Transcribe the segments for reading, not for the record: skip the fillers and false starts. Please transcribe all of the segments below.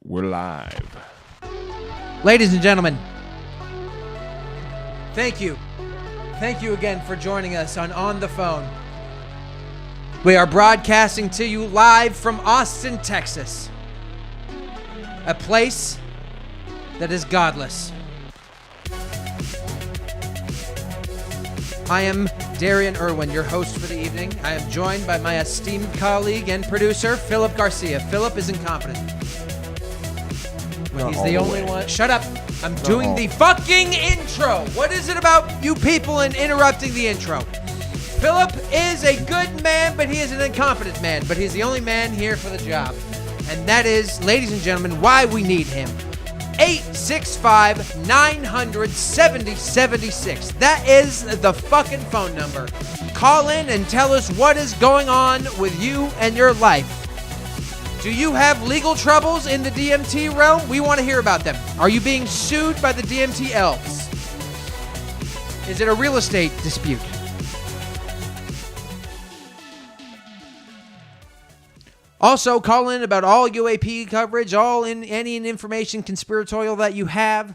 We're live. Ladies and gentlemen, thank you. Thank you again for joining us on the Phone. We are broadcasting to you live from Austin, Texas. A place that is godless. I am Darian Irwin, your host for the evening. I am joined by my esteemed colleague and producer, Philip Garcia. Philip is incompetent. He's the only one. Shut up. I'm doing the fucking intro. What is it about you people and interrupting the intro? Philip is a good man, but he is an incompetent man. But he's the only man here for the job. And that is, ladies and gentlemen, why we need him. 865-900-7076. That is the fucking phone number. Call in and tell us what is going on with you and your life. Do you have legal troubles in the DMT realm? We want to hear about them. Are you being sued by the DMT elves? Is it a real estate dispute? Also, call in about all UAP coverage, any information conspiratorial that you have,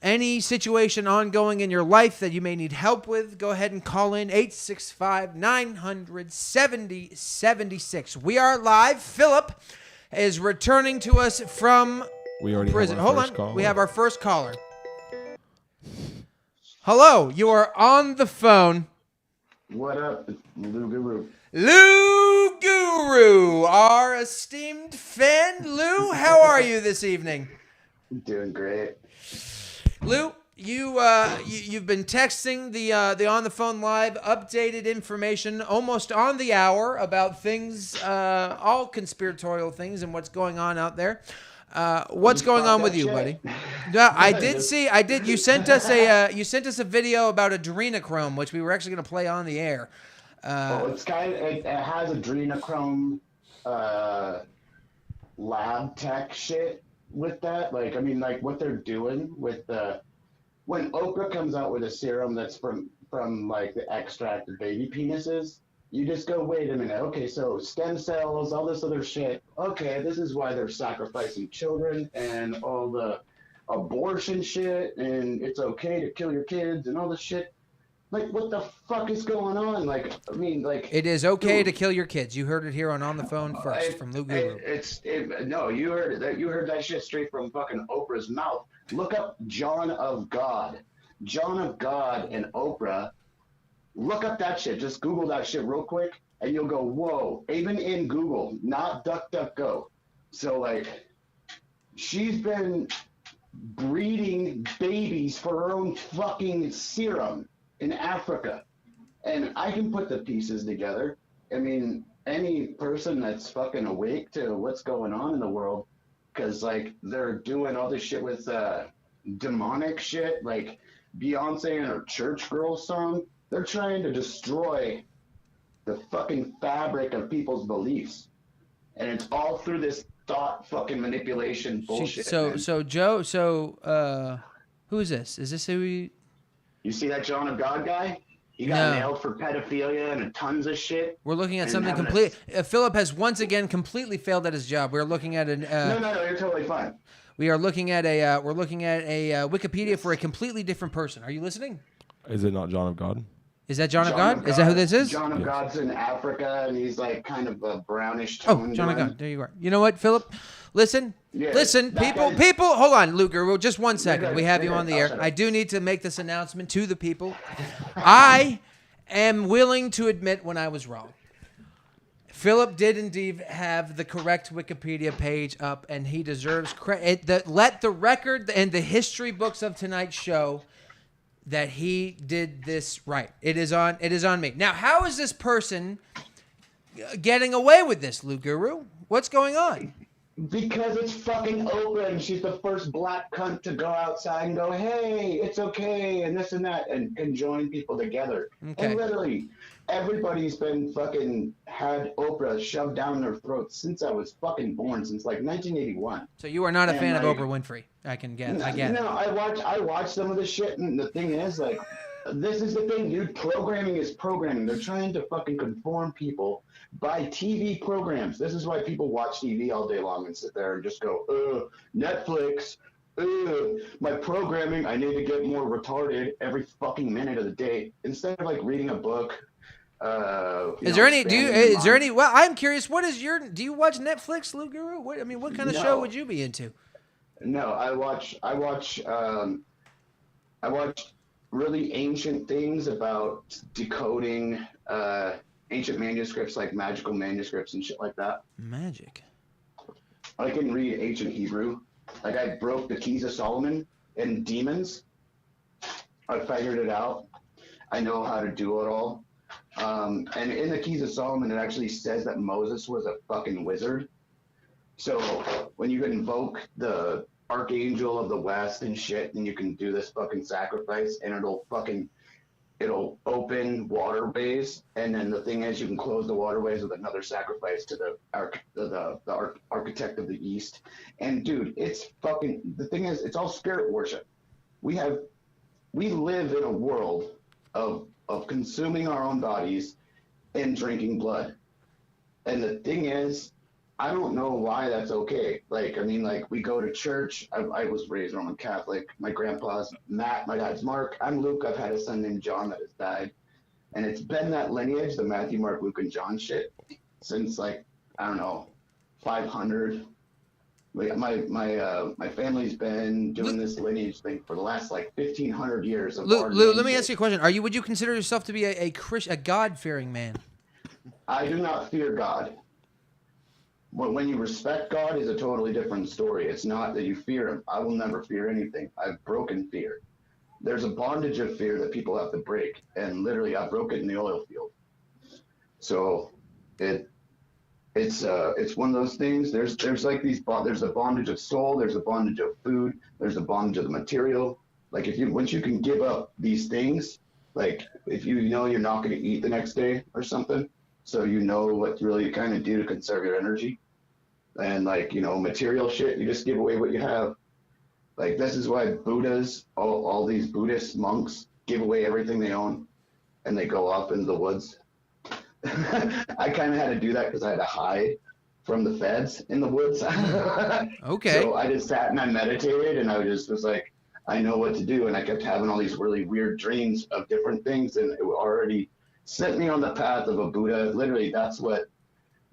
any situation ongoing in your life that you may need help with. Go ahead and call in 865-900-7076. We are live. Philip is returning to us from prison. Hold on. Caller. We have our first caller. Hello. You are on the phone. What up? It's Lou Guru. Lou Guru, our esteemed fan. Lou, how are you this evening? Doing great. Lou, you've been texting the On the Phone Live updated information almost on the hour about things, all conspiratorial things and what's going on out there. What's going on with you, buddy? No, I did. You sent us a video about adrenochrome, which we were actually going to play on the air. It has adrenochrome lab tech shit with that. Like what they're doing with when Oprah comes out with a serum that's from like the extract of baby penises, you just go, wait a minute, okay, so stem cells, all this other shit. Okay, this is why they're sacrificing children and all the abortion shit, and it's okay to kill your kids and all this shit. Like, what the fuck is going on? It is okay to kill your kids. You heard it here on the Phone first from Lou Guru. No, you heard that. You heard that shit straight from fucking Oprah's mouth. Look up John of God. John of God and Oprah. Look up that shit. Just Google that shit real quick, and you'll go, whoa. Even in Google, not DuckDuckGo. So, she's been breeding babies for her own fucking serum in Africa, and I can put the pieces together. I mean, any person that's fucking awake to what's going on in the world, because they're doing all this shit with demonic shit, like Beyonce and her Church Girl song. They're trying to destroy the fucking fabric of people's beliefs, and it's all through this thought fucking manipulation bullshit. So Joe, who is this? Is this who we? You see that John of God guy? He got nailed for pedophilia and tons of shit. We're looking at something complete. Philip has once again completely failed at his job. We're looking at an. No, you're totally fine. We are looking at a. We're looking at a Wikipedia for a completely different person. Are you listening? Is it not John of God? Is that John of God? Is that who this is? John of God's in Africa, and he's kind of a brownish tone. Oh, John of God. There you are. You know what, Philip? Listen, people, hold on, Luger, just 1 second. We have you on the air. I do need to make this announcement to the people. I am willing to admit when I was wrong. Philip did indeed have the correct Wikipedia page up, and he deserves credit. Let the record and the history books of tonight show that he did this right. It is on me. Now, how is this person getting away with this, Lou Guru? What's going on? Because it's fucking Oprah, and she's the first black cunt to go outside and go, hey, it's okay, and this and that, and join people together. Okay. And literally, everybody's been fucking had Oprah shoved down their throats since I was fucking born, since 1981. So you are not a fan of Oprah Winfrey? I get it. No, I watch some of the shit, and the thing is, This is the thing, dude. Programming is programming. They're trying to fucking conform people by TV programs. This is why people watch TV all day long and sit there and just go, Netflix, my programming, I need to get more retarded every fucking minute of the day. Instead of like reading a book. Is there any, well, I'm curious, do you watch Netflix, Lou Guru? What kind of show would you be into? No, I watch really ancient things about decoding ancient manuscripts, like magical manuscripts and shit like that. Magic. I can read ancient Hebrew. Like, I broke the keys of Solomon and demons. I figured it out. I know how to do it all. And in the keys of Solomon, it actually says that Moses was a fucking wizard. So when you invoke the Archangel of the West and shit, and you can do this fucking sacrifice, and it'll open waterways, and then the thing is, you can close the waterways with another sacrifice to the architect of the East. And dude, the thing is, it's all spirit worship. We live in a world of consuming our own bodies and drinking blood. And the thing is, I don't know why that's okay. Like, we go to church. I was raised Roman Catholic. My grandpa's Matt, my dad's Mark. I'm Luke. I've had a son named John that has died. And it's been that lineage, the Matthew, Mark, Luke, and John shit, since 500. My family's been doing this lineage thing for the last 1,500 years. Lou, let me ask you a question. Would you consider yourself to be a God-fearing man? I do not fear God. When you respect God is a totally different story. It's not that you fear him. I will never fear anything. I've broken fear. There's a bondage of fear that people have to break, and literally I broke it in the oil field. So it's one of those things. There's there's a bondage of soul, there's a bondage of food, there's a bondage of the material. Like, once you can give up these things, like if you know you're not going to eat the next day or something, so you know what to really kind of do to conserve your energy. And material shit, you just give away what you have. Like, this is why Buddhas, all these Buddhist monks give away everything they own, and they go off into the woods. I kind of had to do that because I had to hide from the feds in the woods. Okay. So I just sat and I meditated, and I was like, I know what to do. And I kept having all these really weird dreams of different things, and it already sent me on the path of a Buddha. Literally, that's what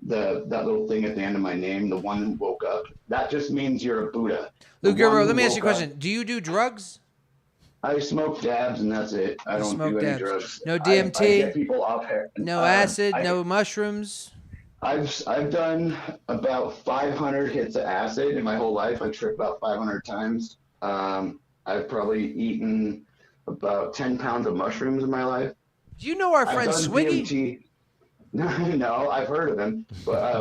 that little thing at the end of my name, the one who woke up, that just means you're a Buddha. Luke Guru, let me ask you a question. Do you do drugs? I smoke dabs, and that's it. I don't do any drugs. No DMT? I get people off here. No acid? No mushrooms? I've done about 500 hits of acid in my whole life. I've tripped about 500 times. I've probably eaten about 10 pounds of mushrooms in my life. Do you know our friend Swiggy? DMT. No, I've heard of him, but How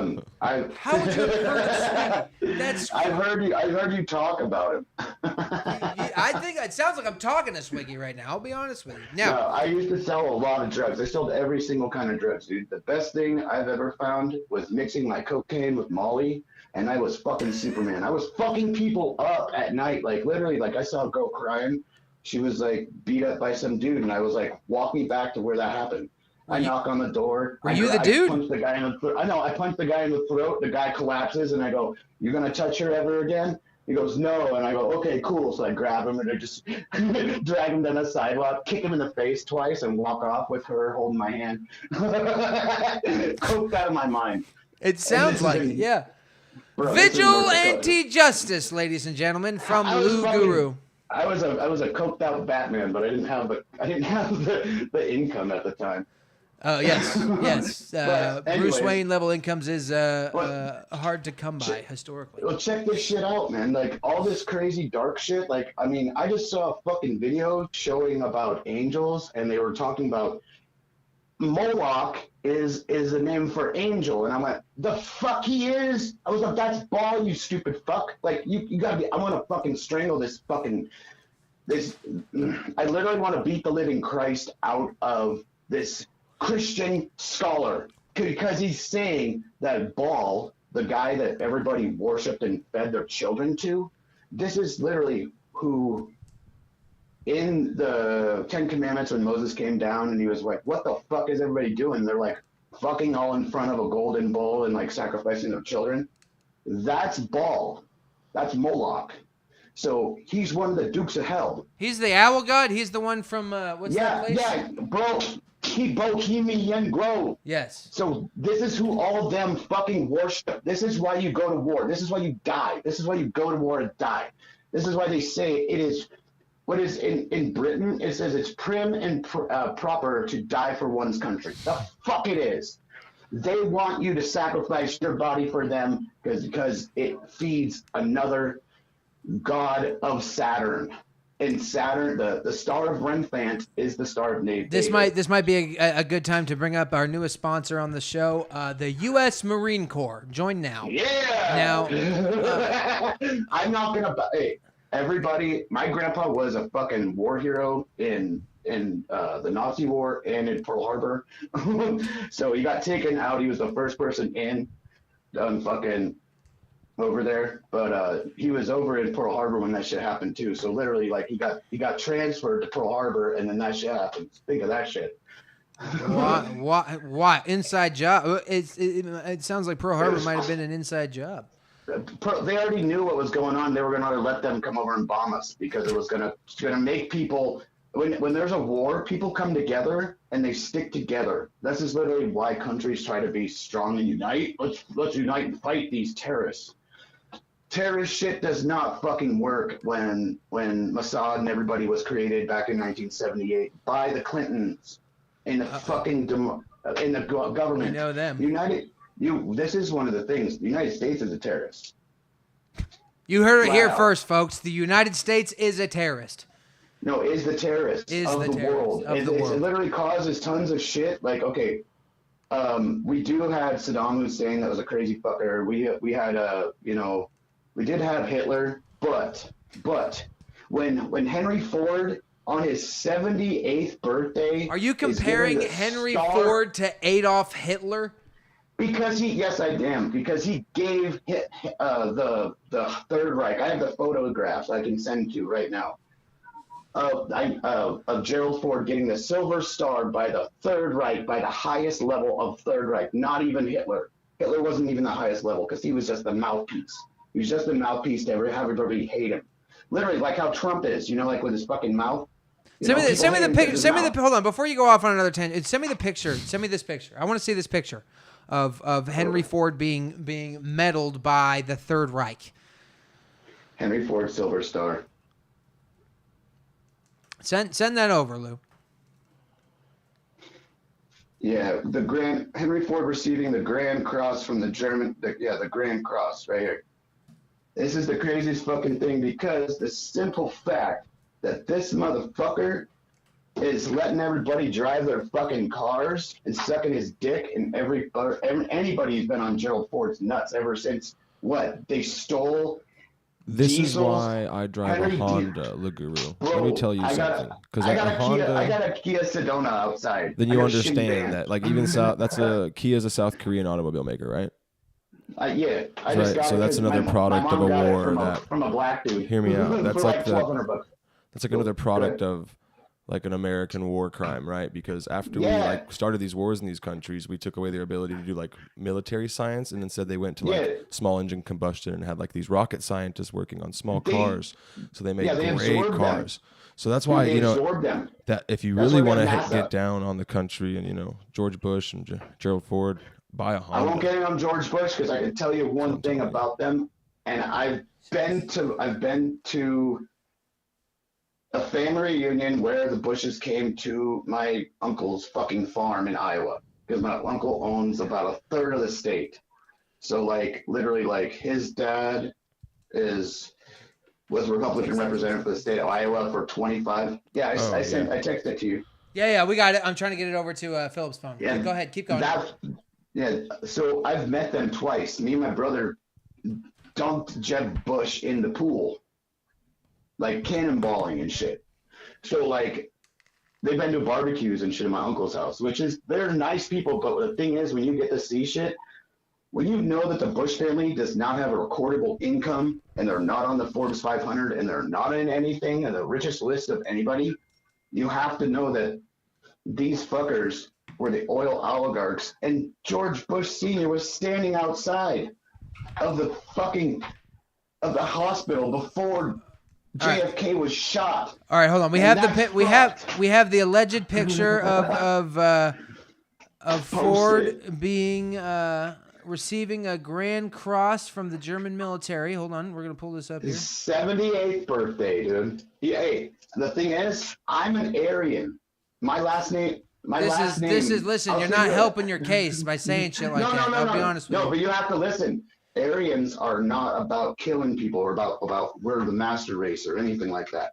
would you have heard of Swiggy? That's. I've heard you talk about him. I think it sounds like I'm talking to Swiggy right now. I'll be honest with you. Now, no, I used to sell a lot of drugs. I sold every single kind of drugs, dude. The best thing I've ever found was mixing my cocaine with Molly, and I was fucking Superman. I was fucking people up at night, literally. I saw a girl crying. She was beat up by some dude, and I was like, walk me back to where that happened. I knock on the door. Were you the dude? I punch the guy in the throat. I punch the guy in the throat. The guy collapses, and I go, "You gonna touch her ever again?" He goes, "No," and I go, "Okay, cool." So I grab him and I just drag him down the sidewalk, kick him in the face twice, and walk off with her holding my hand. Coked out of my mind. It sounds like it, yeah. Bro, Vigilante Justice, ladies and gentlemen, from Lou Guru. I was a coked out Batman, but I didn't have the income at the time. Oh yes. Anyways, Bruce Wayne level incomes is hard to come by historically. Well, check this shit out, man. All this crazy dark shit. I just saw a fucking video showing about angels, and they were talking about Moloch is a name for angel, and I went, the fuck he is? I was like, that's Baal, you stupid fuck. You gotta be. I want to fucking strangle this. I literally want to beat the living Christ out of this Christian scholar, because he's saying that Baal, the guy that everybody worshipped and fed their children to, this is literally who in the Ten Commandments when Moses came down and he was like, what the fuck is everybody doing? They're like fucking all in front of a golden bull and like sacrificing their children. That's Baal. That's Moloch. So he's one of the dukes of hell. He's the owl god? He's the one from, what's that place? Yeah, bro. Kimi Yen Grow. Yes. So this is who all of them fucking worship. This is why you go to war. This is why you die. This is why you go to war and die. This is why they say it is, what is in Britain, it says it's prim and proper to die for one's country. The fuck it is. They want you to sacrifice your body for them because it feeds another god of Saturn. And Saturn, the star of Renfant is the star of David. This might be a good time to bring up our newest sponsor on the show, the U.S. Marine Corps. Join now. Yeah. Now, I'm not gonna. Hey, everybody. My grandpa was a fucking war hero in the Nazi war and in Pearl Harbor. So he got taken out. He was the first person in, fucking over there, but he was over in Pearl Harbor when that shit happened too. So literally, like he got transferred to Pearl Harbor, and then that shit happened. Think of that shit. Why inside job? It sounds like Pearl Harbor might have been an inside job. They already knew what was going on. They were going to let them come over and bomb us because it was going to make people. When there's a war, people come together and they stick together. This is literally why countries try to be strong and unite. Let's unite and fight these terrorists. Terrorist shit does not fucking work when Mossad and everybody was created back in 1978 by the Clintons in the fucking in the government. You know them. This is one of the things. The United States is a terrorist. You heard it here first, folks. The United States is a terrorist. No, is the terrorist of the world. It literally causes tons of shit. Like, okay, we do have Saddam Hussein. That was a crazy fucker. We had we did have Hitler, but when Henry Ford on his 78th birthday, are you comparing Henry Ford to Adolf Hitler? Because yes, I am. Because he gave the Third Reich. I have the photographs I can send you right now of Gerald Ford getting the Silver Star by the Third Reich, by the highest level of Third Reich. Not even Hitler. Hitler wasn't even the highest level because he was just the mouthpiece. He was just a mouthpiece to have everybody hate him. Literally, like how Trump is, like with his fucking mouth. Send me the picture. Hold on, before you go off on another tangent. Send me the picture. Send me this picture. I want to see this picture of Henry Ford being meddled by the Third Reich. Henry Ford Silver Star. Send that over, Lou. Yeah, Henry Ford receiving the Grand Cross from the German. The Grand Cross right here. This is the craziest fucking thing because the simple fact that this motherfucker is letting everybody drive their fucking cars and sucking his dick, and anybody who's been on Gerald Ford's nuts ever since they stole. This is why I drive a Honda, Leguru. Let me tell you something. Because I got a Kia Sedona outside. Then you understand that, like, even Kia is a South Korean automobile maker, right? Yeah. So that's another product of a war from a black dude. Hear me out. That's like $1,200. That's like another product of like an American war crime, right? Because after we started these wars in these countries, we took away their ability to do like military science, and instead they went to small engine combustion and had like these rocket scientists working on small cars. So they made great cars. So that's why that if you really want to get down on the country and George Bush and Gerald Ford, buy a Honda. I won't get in on George Bush because I can tell you one thing about them, and I've been to a family reunion where the Bushes came to my uncle's fucking farm in Iowa because my uncle owns about a third of the state. So literally his dad was Republican representative for the state of Iowa for 25. Yeah, I texted it to you. Yeah, we got it. I'm trying to get it over to Philip's phone. Yeah, go ahead, keep going. So I've met them twice. Me and my brother dumped Jeb Bush in the pool. Like cannonballing and shit. So they've been to barbecues and shit in my uncle's house, they're nice people, but the thing is when you get to see shit, when you know that the Bush family does not have a recordable income and they're not on the Forbes 500 and they're not in anything and the richest list of anybody, you have to know that these fuckers were the oil oligarchs, and George Bush Sr. was standing outside of the hospital before JFK was shot. All right, hold on. We have the alleged picture of Ford being receiving a Grand Cross from the German military. Hold on, we're gonna pull this up here. His 78th birthday, dude. Hey, the thing is, I'm an Aryan. My last name. Listen, you're not helping your case by saying shit like that. I'll be honest with you. No, but you have to listen. Aryans are not about killing people or about we're the master race or anything like that.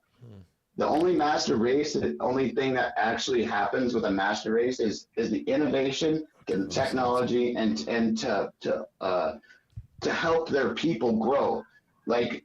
The only master race, the only thing that actually happens with a master race is the innovation and technology and to help their people grow. Like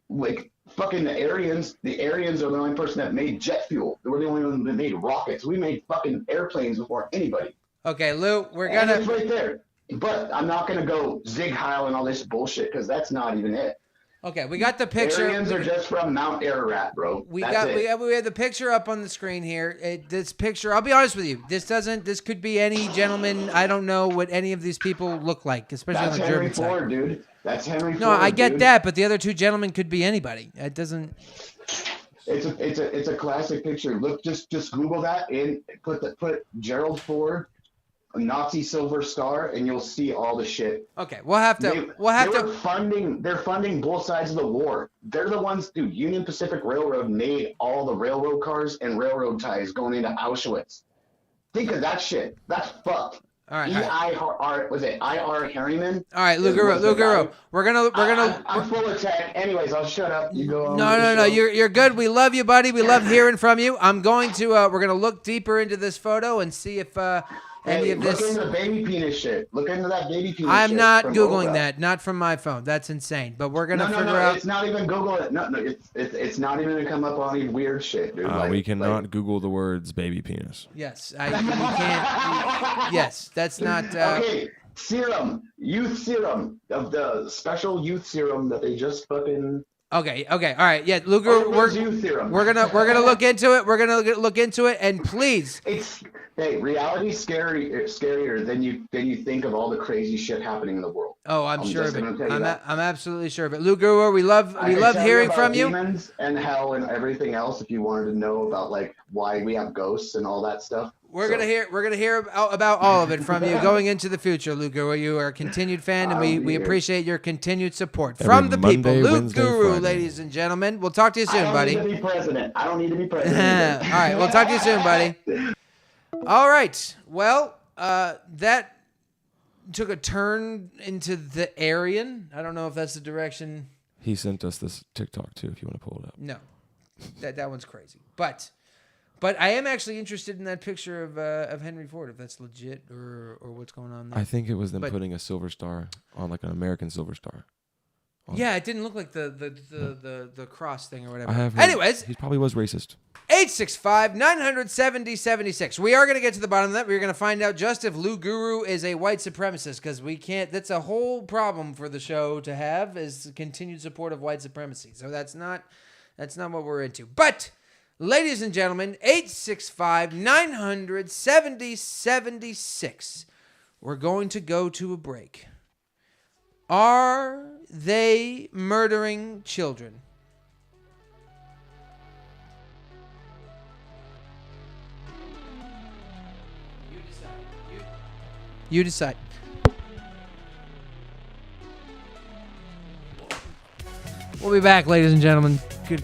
fucking the Aryans are the only person that made jet fuel. They were the only one that made rockets. We made fucking airplanes before anybody. Okay, Lou, we're gonna. It's right there. But I'm not gonna go Zig Heil and all this bullshit because that's not even it. Okay, we got the picture. Aryans are just from Mount Ararat, bro. We have the picture up on the screen here. This picture, I'll be honest with you, this could be any gentleman. I don't know what any of these people look like, especially on the German side. That's Henry Ford, dude. That's Henry Ford. No, I get that, but the other two gentlemen could be anybody. It doesn't. It's a classic picture. Look, just Google that and put Gerald Ford, a Nazi Silver Star, and you'll see all the shit. Okay, we'll have to. They're funding both sides of the war. They're the ones, dude. Union Pacific Railroad made all the railroad cars and railroad ties going into Auschwitz. Think of that shit. That's fucked. All right. I.R. Harriman? All right, Lou Guru. We're gonna. I'm full of tech. Anyways, I'll shut up. You go on. No. You're good. We love you, buddy. We love hearing from you. I'm going to. We're gonna look deeper into this photo and see if any of this. Look into the baby penis shit. Look into that baby penis. I'm shit not from Googling Oprah. that. Not from my phone. That's insane. But we're gonna figure No, out. it's not even Google it. No, it's not even gonna come up on any weird shit, dude. We cannot Google the words baby penis. Yes, we can't. Yes, that's not. Okay, youth serum of the special youth serum that they just fucking. Okay, all right, yeah, Luger, we're gonna look into it. We're gonna look into it, and please. Reality's scarier than you think of all the crazy shit happening in the world. Oh, I'm sure of it. I'm absolutely sure of it. Luger, we love hearing from you. Demons and hell and everything else. If you wanted to know about like why we have ghosts and all that stuff. We're gonna hear about all of it from you going into the future, Luke. You are a continued fan, and we appreciate your continued support from the people. Luke Guru, ladies and gentlemen. We'll talk to you soon, buddy. I don't need to be president. All right, we'll talk to you soon, buddy. All right. Well, that took a turn into the Aryan. I don't know if that's the direction. He sent us this TikTok too. If you want to pull it up. No, that one's crazy, but. But I am actually interested in that picture of Henry Ford, if that's legit or what's going on there. I think it was them putting a silver star on, like an American silver star. Yeah, it didn't look like the cross thing or whatever. Anyways, he probably was racist. 865-970-76. We are going to get to the bottom of that. We're going to find out just if Lou Guru is a white supremacist, because we can't. That's a whole problem for the show to have, is continued support of white supremacy. So that's not what we're into. But. Ladies and gentlemen, 865-970-76. We're going to go to a break. Are they murdering children? You decide. We'll be back, ladies and gentlemen. Good.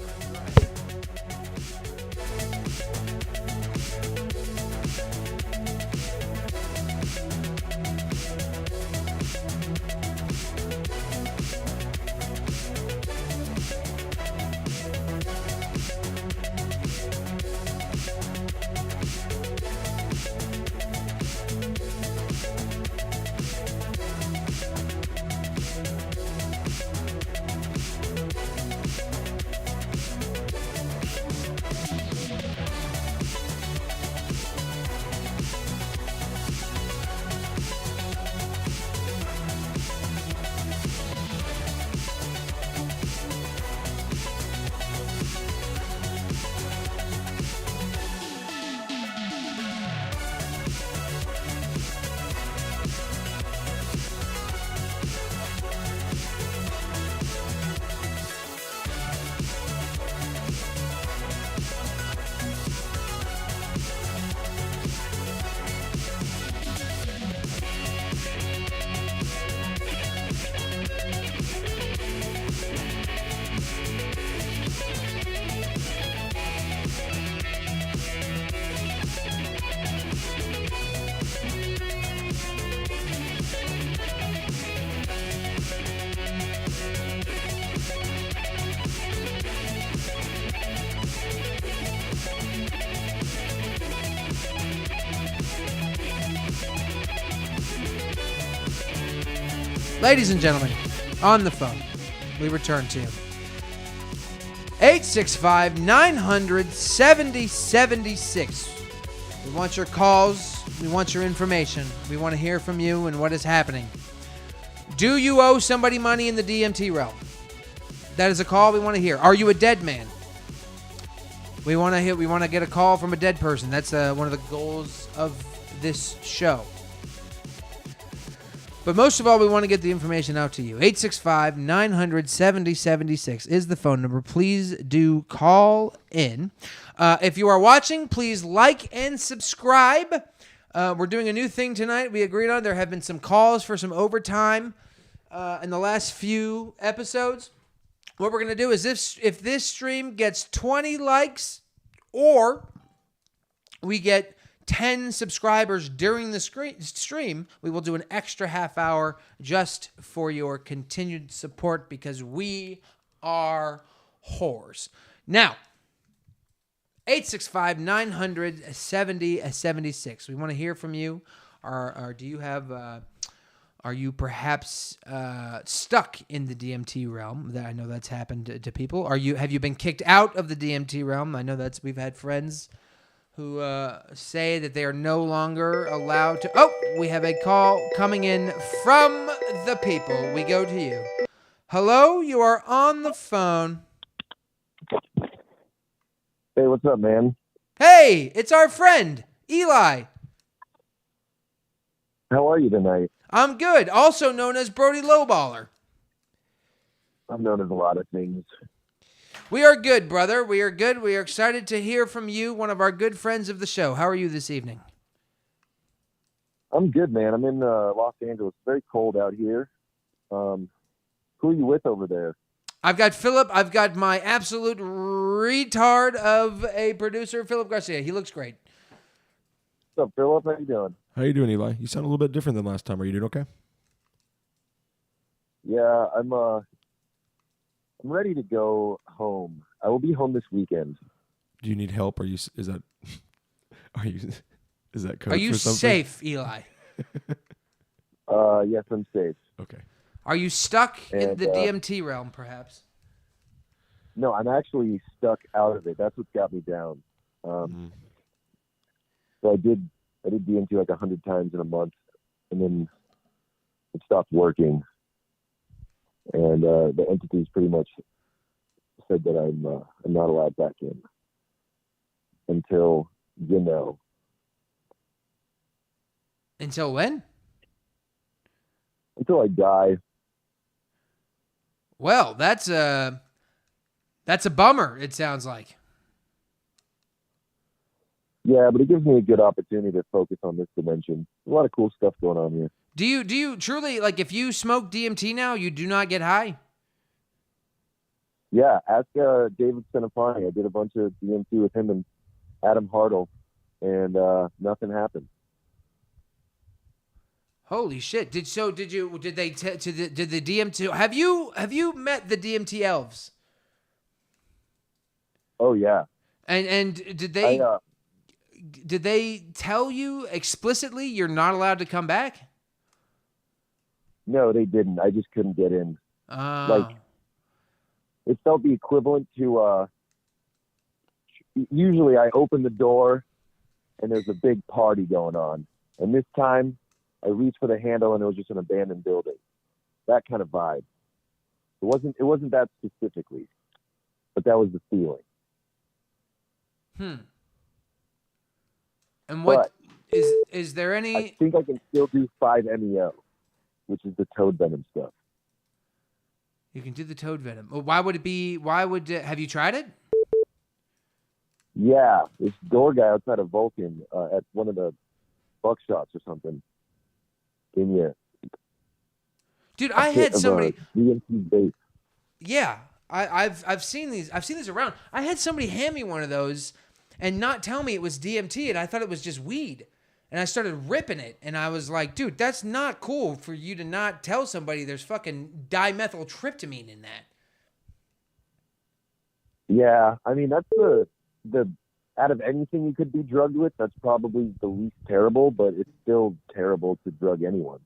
Ladies and gentlemen, on the phone, we return to 865-900-7076. We want your calls. We want your information. We want to hear from you and what is happening. Do you owe somebody money in the DMT realm? That is a call we want to hear. Are you a dead man? We want to get a call from a dead person. That's one of the goals of this show. But most of all, we want to get the information out to you. 865-900-7076 is the phone number. Please do call in. If you are watching, please like and subscribe. We're doing a new thing tonight. We agreed on. There have been some calls for some overtime in the last few episodes. What we're going to do is if this stream gets 20 likes or we get 10 subscribers during the stream, we will do an extra half hour just for your continued support because we are whores. Now, 865-900-7076. We want to hear from you. Do you have... Are you perhaps stuck in the DMT realm? I know that's happened to people. Have you been kicked out of the DMT realm? I know we've had friends who say that they are no longer allowed to. Oh, we have a call coming in from the people. We go to you. Hello, you are on the phone. Hey, what's up, man? Hey, it's our friend, Eli. How are you tonight? I'm good, also known as Brody Lowballer. I'm known as a lot of things. We are good, brother. We are good. We are excited to hear from you, one of our good friends of the show. How are you this evening? I'm good, man. I'm in Los Angeles. It's very cold out here. Who are you with over there? I've got Philip. I've got my absolute retard of a producer, Philip Garcia. He looks great. What's up, Philip? How you doing? How you doing, Eli? You sound a little bit different than last time. Are you doing okay? Yeah, I'm ready to go home. I will be home this weekend. Do you need help? Is that code Are you for something? safe, Eli? Yes, I'm safe. Okay. Are you stuck in the DMT realm, perhaps? No, I'm actually stuck out of it. That's what's got me down. So I did DMT like 100 times in a month, and then it stopped working. And the entities pretty much said that I'm not allowed back in until, Until when? Until I die. Well, that's a bummer, it sounds like. Yeah, but it gives me a good opportunity to focus on this dimension. A lot of cool stuff going on here. Do you truly, like, if you smoke DMT now, you do not get high? Yeah, ask David Senafani. I did a bunch of DMT with him and Adam Hartle, and nothing happened. Holy shit! Did the DMT? Have you met the DMT elves? Oh yeah. And did they tell you explicitly you're not allowed to come back? No, they didn't. I just couldn't get in. Like, it felt the equivalent to usually I open the door and there's a big party going on, and this time I reached for the handle and it was just an abandoned building. That kind of vibe. It wasn't that specifically, but that was the feeling. And what is there any? I think I can still do 5-MeO, which is the toad venom stuff. You can do the toad venom. Well, why would have you tried it? Yeah, this door guy outside of Vulcan at one of the buckshots or something. Dude, I had somebody. DMT base. Yeah, I've seen these. I've seen these around. I had somebody hand me one of those, and not tell me it was DMT, and I thought it was just weed. And I started ripping it, and I was like, dude, that's not cool for you to not tell somebody there's fucking dimethyltryptamine in that. Yeah, I mean, that's the out of anything you could be drugged with, that's probably the least terrible, but it's still terrible to drug anyone.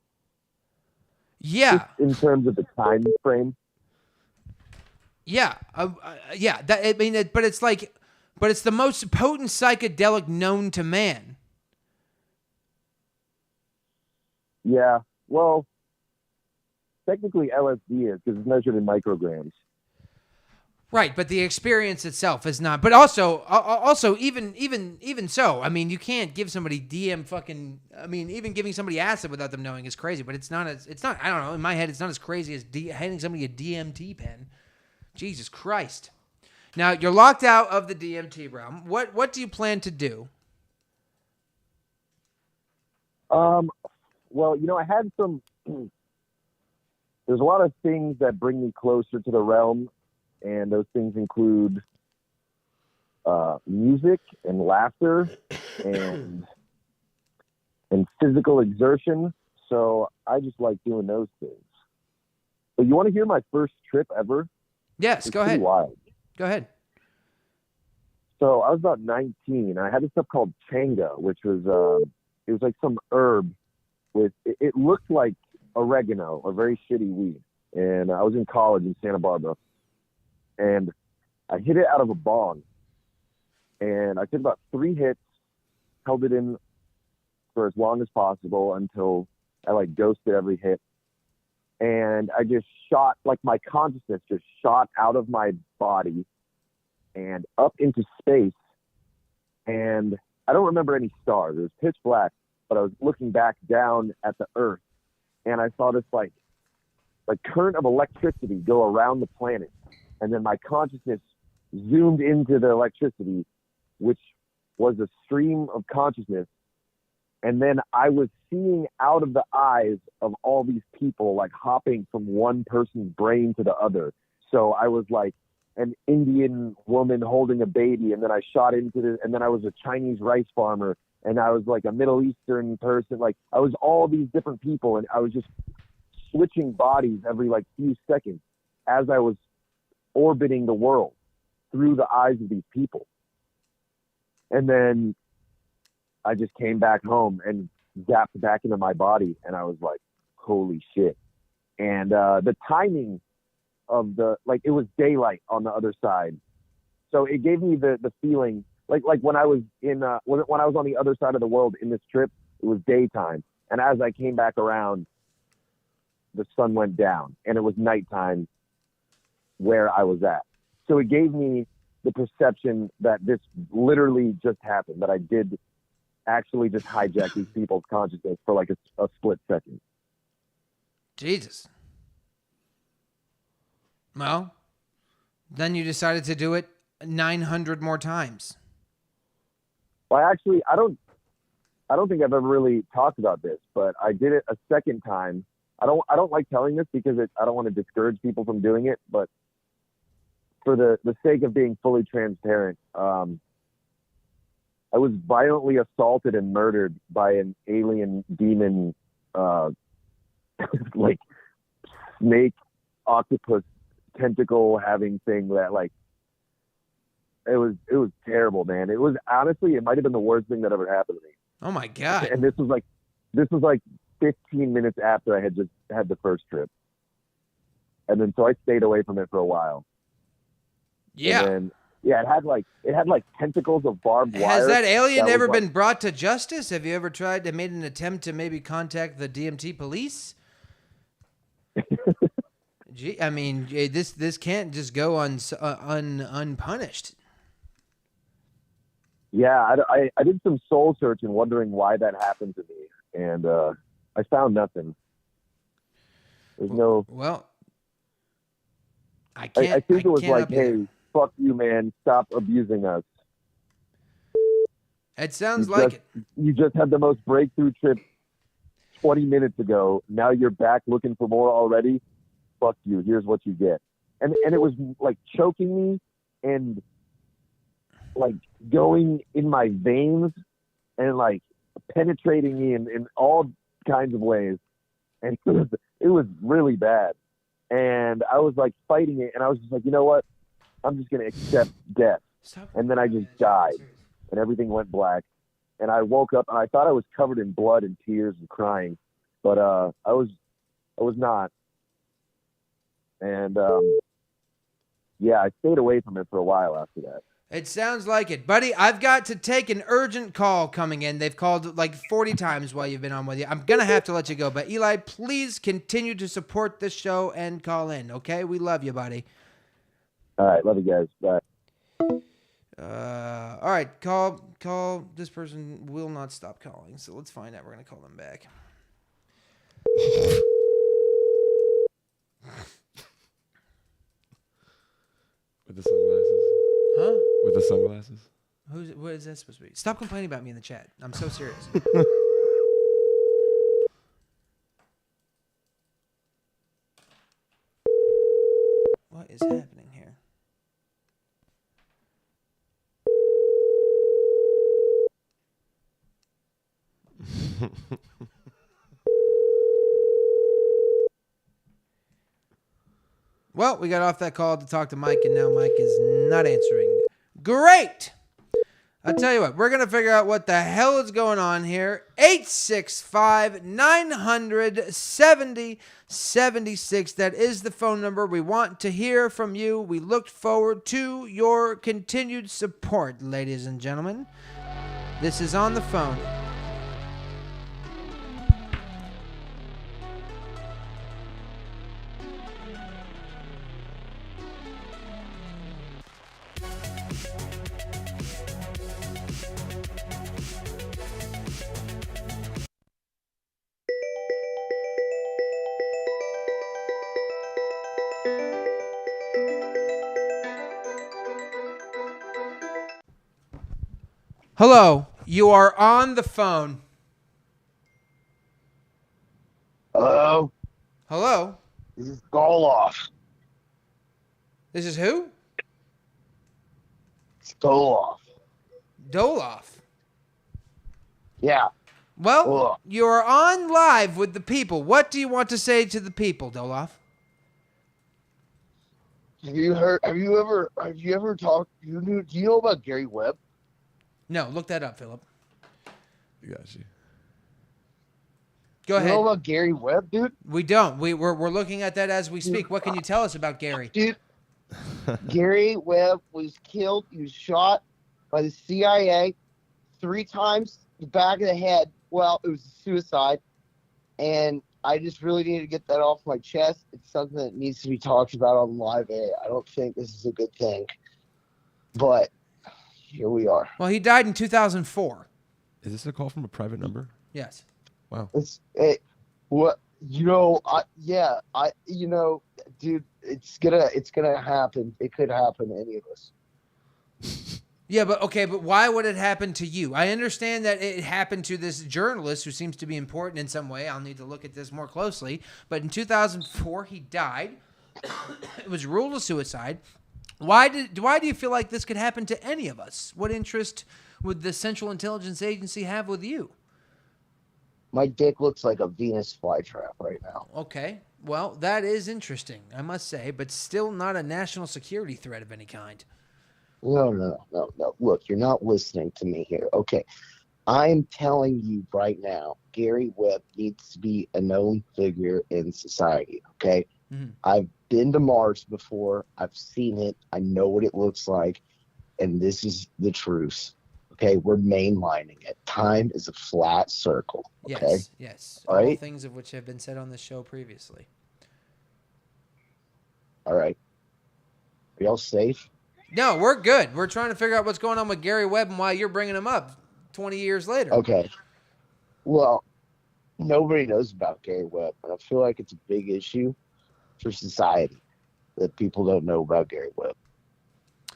Yeah. Just in terms of the time frame. Yeah. Yeah. But it's like, but it's the most potent psychedelic known to man. Yeah. Well, technically LSD is because it's measured in micrograms. Right, but the experience itself is not. But also, even so, I mean, you can't give somebody even giving somebody acid without them knowing is crazy. But it's not. I don't know. In my head, it's not as crazy as handing somebody a DMT pen. Jesus Christ! Now you're locked out of the DMT realm. What do you plan to do? Well, I had some. There's a lot of things that bring me closer to the realm. And those things include music and laughter and physical exertion. So I just like doing those things. But you want to hear my first trip ever? Yes, go ahead. Wild. Go ahead. So I was about 19. I had this stuff called changa, which was it was like some herb with it looked like oregano, a very shitty weed. And I was in college in Santa Barbara. And I hit it out of a bong. And I took about 3 hits, held it in for as long as possible until I ghosted every hit. And I just shot, my consciousness just shot out of my body and up into space. And I don't remember any stars. It was pitch black, but I was looking back down at the earth. And I saw this current of electricity go around the planet. And then my consciousness zoomed into the electricity, which was a stream of consciousness. And then I was seeing out of the eyes of all these people, hopping from one person's brain to the other. So I was like an Indian woman holding a baby. And then I shot into this. And then I was a Chinese rice farmer. And I was like a Middle Eastern person. I was all these different people. And I was just switching bodies every few seconds as I was orbiting the world through the eyes of these people. And then I just came back home and zapped back into my body, and I was like, holy shit. And the timing of it was daylight on the other side. So it gave me the feeling when I was when I was on the other side of the world in this trip, it was daytime. And as I came back around, the sun went down and it was nighttime where I was at. So it gave me the perception that this literally just happened, that I did actually just hijack these people's consciousness for a split second. Jesus. Well, then you decided to do it 900 more times. Well, actually, I don't think I've ever really talked about this, but I did it a second time. I don't like telling this because I don't want to discourage people from doing it, but for the sake of being fully transparent, I was violently assaulted and murdered by an alien demon, snake, octopus, tentacle having thing that it was terrible, man. It was honestly, it might have been the worst thing that ever happened to me. Oh my God. And this was 15 minutes after I had just had the first trip. And then so I stayed away from it for a while. Yeah. And then, it had tentacles of barbed wire. Has that alien ever been brought to justice? Have you ever made an attempt to maybe contact the DMT police? Gee, I mean, this can't just go unpunished. Yeah, I did some soul searching, wondering why that happened to me, and I found nothing. There's no. Well, I can't. I think it was hey, fuck you, man, stop abusing us. It sounds like it. You just had the most breakthrough trip 20 minutes ago. Now you're back looking for more already. Fuck you. Here's what you get. And it was choking me and going in my veins and penetrating me in all kinds of ways. And it was really bad. And I was fighting it, and I was just you know what? I'm just gonna accept death. And then I just died, and everything went black. And I woke up, and I thought I was covered in blood and tears and crying, but I was I was not. And yeah, I stayed away from it for a while after that. It sounds like it. Buddy, I've got to take an urgent call coming in. They've called like 40 times while you've been on with you. I'm going to have to let you go. But Eli, please continue to support this show and call in, okay? We love you, buddy. All right. Love you guys. Bye. All right. Call. This person will not stop calling. So let's find out. We're going to call them back. With the sunglasses. Huh? With the sunglasses. What is that supposed to be? Stop complaining about me in the chat. I'm so serious. What is happening here? Well, we got off that call to talk to Mike, and now Mike is not answering. Great! I'll tell you what, we're going to figure out what the hell is going on here. 865-900-7076. That is the phone number. We want to hear from you. We look forward to your continued support, ladies and gentlemen. This is On the Phone. Hello, you are on the phone. Hello, Hello? this is Goloff. This is who? It's Goloff. Doloff. Yeah. Well, Hello. you're on live with the people. What do you want to say to the people, Doloff? Have you ever talked? Do you know about Gary Webb? No, look that up, Philip. I got you. Go You ahead. know about Gary Webb, dude? We don't. We're looking at that as we speak. What can you tell us about Gary? Dude, Gary Webb was killed. He was shot by the CIA 3 times the back of the head. Well, it was a suicide, and I just really need to get that off my chest. It's something that needs to be talked about on live air. I don't think this is a good thing, but here we are. Well, he died in 2004. Is this a call from a private number? Yes. Wow. Dude, it's gonna happen. It could happen to any of us. Yeah, but why would it happen to you? I understand that it happened to this journalist who seems to be important in some way. I'll need to look at this more closely. But in 2004, he died. It was ruled a suicide. Why do you feel like this could happen to any of us? What interest would the Central Intelligence Agency have with you? My dick looks like a Venus flytrap right now. Okay. Well, that is interesting, I must say, but still not a national security threat of any kind. No. Look, you're not listening to me here. Okay. I'm telling you right now, Gary Webb needs to be a known figure in society, okay? Mm-hmm. I've been to Mars before. I've seen it. I know what it looks like. And this is the truth. Okay, we're mainlining it. Time is a flat circle. Okay? Yes. All right? Things of which have been said on the show previously. All right. Are y'all safe? No, we're good. We're trying to figure out what's going on with Gary Webb and why you're bringing him up 20 years later. Okay. Well, nobody knows about Gary Webb, and I feel like it's a big issue for society that people don't know about Gary Webb.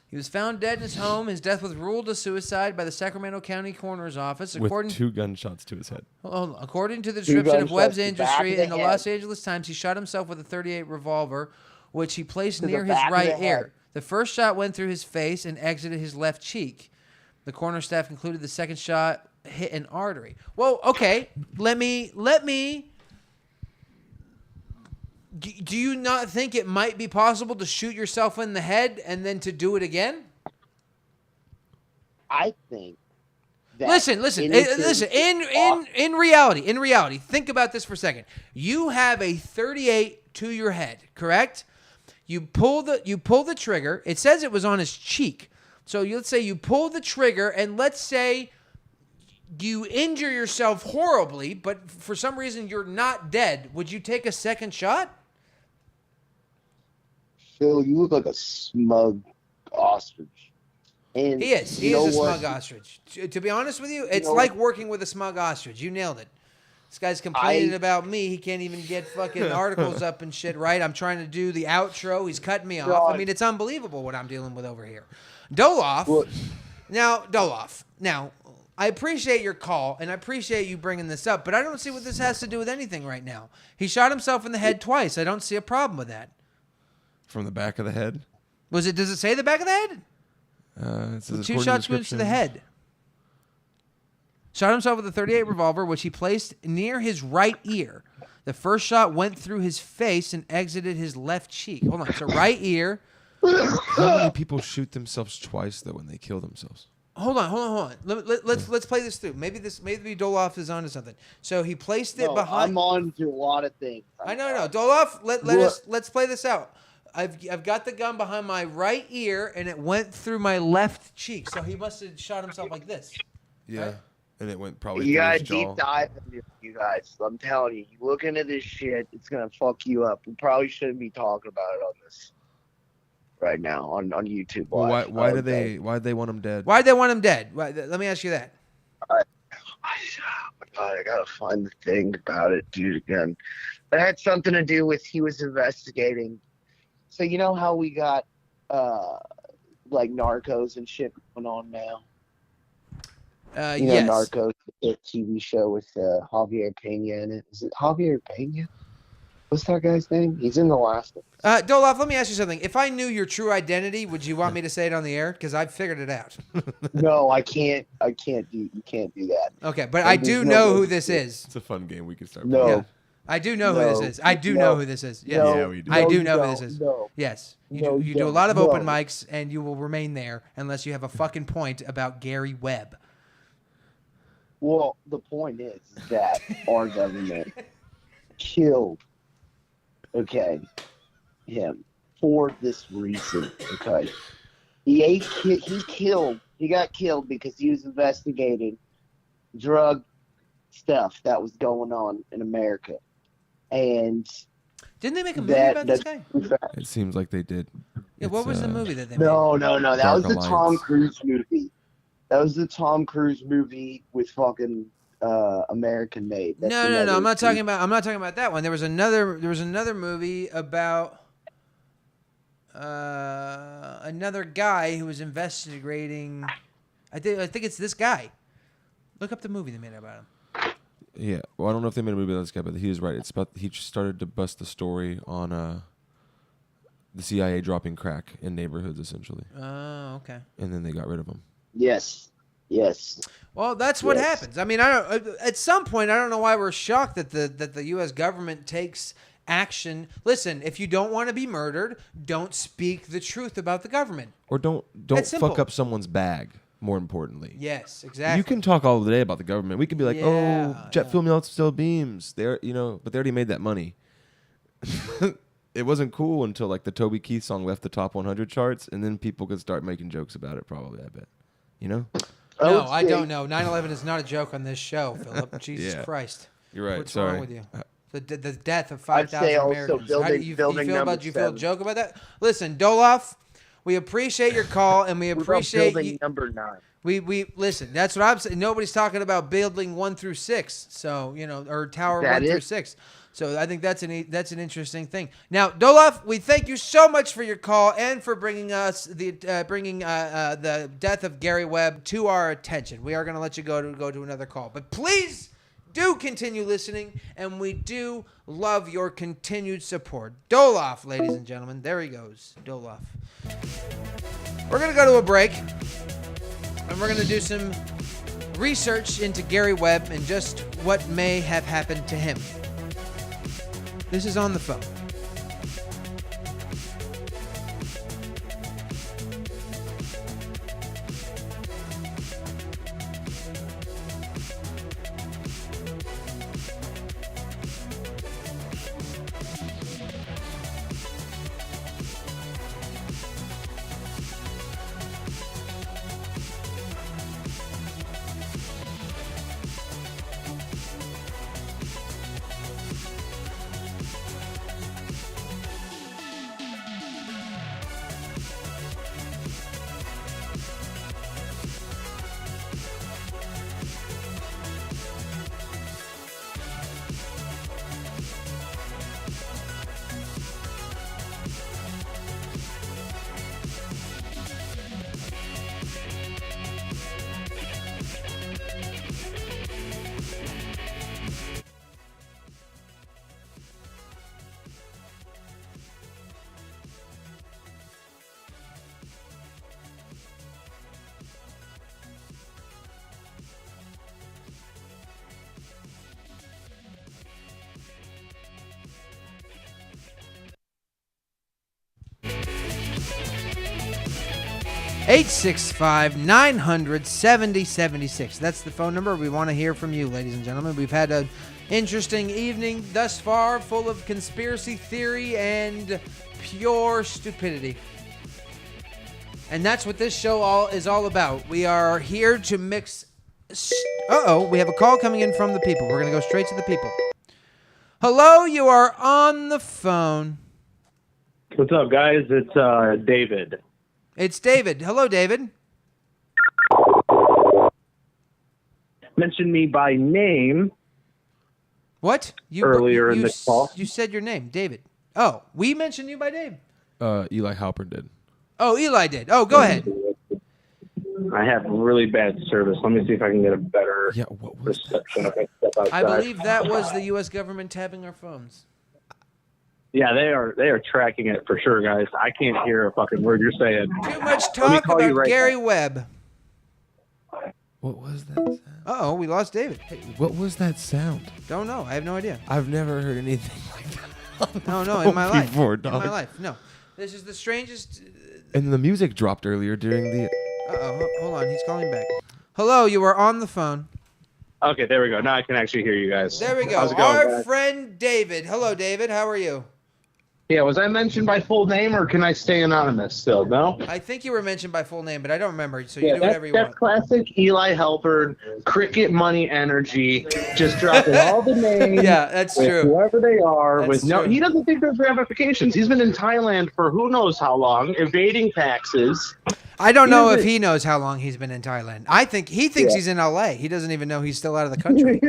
He was found dead in his home. His death was ruled a suicide by the Sacramento County Coroner's Office. With 2 gunshots to his head. According to the description of Webb's injury in the Los Angeles Times, he shot himself with a .38 revolver, which he placed near his right ear. The first shot went through his face and exited his left cheek. The coroner staff concluded the second shot hit an artery. Well, okay, let me. Do you not think it might be possible to shoot yourself in the head and then to do it again? I think Listen. In reality, think about this for a second. You have a 38 to your head, correct? You pull the trigger. It says it was on his cheek. So let's say you pull the trigger, and let's say you injure yourself horribly, but for some reason you're not dead. Would you take a second shot? Phil, you look like a smug ostrich. And He is. He is a smug ostrich. To be honest with you, it's like working with a smug ostrich. You nailed it. This guy's complaining about me. He can't even get fucking articles up and shit right. I'm trying to do the outro. He's cutting me off. I mean, it's unbelievable what I'm dealing with over here. Doloff. Now, I appreciate your call, and I appreciate you bringing this up, but I don't see what this has to do with anything right now. He shot himself in the head twice. I don't see a problem with that. From the back of the head? Does it say the back of the head? It says 2 shots wounds to the head. Shot himself with a .38 revolver, which he placed near his right ear. The first shot went through his face and exited his left cheek. Hold on. So right ear. How many people shoot themselves twice, though, when they kill themselves? Hold on. Let's play this through. Maybe Doloff is onto something. So he placed it behind. I'm on to a lot of things. I know. Doloff, let's play this out. I've got the gun behind my right ear, and it went through my left cheek. So he must have shot himself like this. Yeah, right? And it went probably. You through gotta his deep jaw. dive into it, you guys. I'm telling you, you look into this shit, it's gonna fuck you up. We probably shouldn't be talking about it on this right now on YouTube. Well, why did they want him dead? Why'd they want him dead? Let me ask you that. Oh my God, I gotta find the thing about it, dude. Again, it had something to do with he was investigating. So you know how we got like Narcos and shit going on now? Yes. Narcos, the TV show with Javier Pena in it. Is it Javier Pena? What's that guy's name? He's in the last one. Doloff, let me ask you something. If I knew your true identity, would you want me to say it on the air? Because I've figured it out. No, I can't. You can't do that. Okay, but I do know who this is. It's a fun game we can start No. playing. Yeah. I do know who this is. I do know who this is. Yes. No, Yeah, we do. I do you know who don't. this is. No. Yes. No, You you do a don't. lot of open No. mics, and you will remain there unless you have a fucking point about Gary Webb. Well, the point is that our government killed, him for this reason. Okay, he got killed because he was investigating drug stuff that was going on in America, and Didn't they make a movie about this guy? It seems like they did. Yeah, what It's, was the movie that they made? No. That Dark was the Alliance. Tom Cruise movie. That was the Tom Cruise movie with fucking American Made. That's No. another I'm not talking movie. about that one. There was another movie about another guy who was investigating. I think it's this guy. Look up the movie they made about him. Yeah. Well, I don't know if they made a movie about this guy, but he was right. It's about he just started to bust the story on the CIA dropping crack in neighborhoods, essentially, Oh, okay. and then they got rid of him. Yes. Well, that's what Yes. happens. I mean, I don't. At some point, I don't know why we're shocked that the U.S. government takes action. Listen, if you don't want to be murdered, don't speak the truth about the government. Or don't That's simple. fuck up someone's bag. More importantly, Yes, exactly. you can talk all day about the government. We can be like, Yeah, "Oh, jet fuel melts still beams." But they already made that money. It wasn't cool until like the Toby Keith song left the top 100 charts, and then people could start making jokes about it. Probably, I bet. You know? No, I don't know. 9/11 is not a joke on this show, Philip. Jesus Yeah. Christ. You're right. What's Sorry. wrong with you? The death of I'd 5,000 say also Americans. building- How do you building feel number about? Do you feel a 7. joke about that? Listen, Doloff, we appreciate your call, and we What about appreciate building you. number 9? We listen. That's what I'm saying. Nobody's talking about building 1 through 6. So or tower That 1 through is- 6. So I think that's an interesting thing. Now, Doloff, we thank you so much for your call and for bringing us the death of Gary Webb to our attention. We are going to let you go to another call, but please do continue listening, and we do love your continued support. Doloff, ladies and gentlemen, there he goes, Doloff. We're going to go to a break, and we're going to do some research into Gary Webb and just what may have happened to him. This is On the Phone. 865-900-7076. That's the phone number. We want to hear from you, ladies and gentlemen. We've had an interesting evening thus far, full of conspiracy theory and pure stupidity. And that's what this show is all about. We are here to mix... we have a call coming in from the people. We're going to go straight to the people. Hello, you are on the phone. What's up, guys? It's David. It's David. Hello, David. Mentioned me by name. What? Earlier in the call. You said your name, David. Oh, we mentioned you by name? Eli Halpern did. Oh, Eli did. Oh, go ahead. I have really bad service. Let me see if I can get a better reception. I believe that was the U.S. government tapping our phones. Yeah, they are tracking it for sure, guys. I can't hear a fucking word you're saying. Too much talk about Gary Webb. What was that sound? Uh-oh, we lost David. Hey, what was that sound? Don't know. I have no idea. I've never heard anything like that. No, in my life. Before, dog. In my life, no. This is the strangest... And the music dropped earlier during the... Uh-oh, hold on. He's calling back. Hello, you are on the phone. Okay, there we go. Now I can actually hear you guys. There we go. How's it going, Our guys? friend David. Hello, David. How are you? Yeah, was I mentioned by full name, or can I stay anonymous still? No? I think you were mentioned by full name, but I don't remember, so you do whatever you want. That's classic Eli Halpern, cricket money energy, just dropping all the names. Yeah, that's true. Whoever they are. That's true. true. He doesn't think there's ramifications. He's been in Thailand for who knows how long, evading taxes. I don't know if he knows how long he's been in Thailand. I think he thinks he's in LA. He doesn't even know he's still out of the country.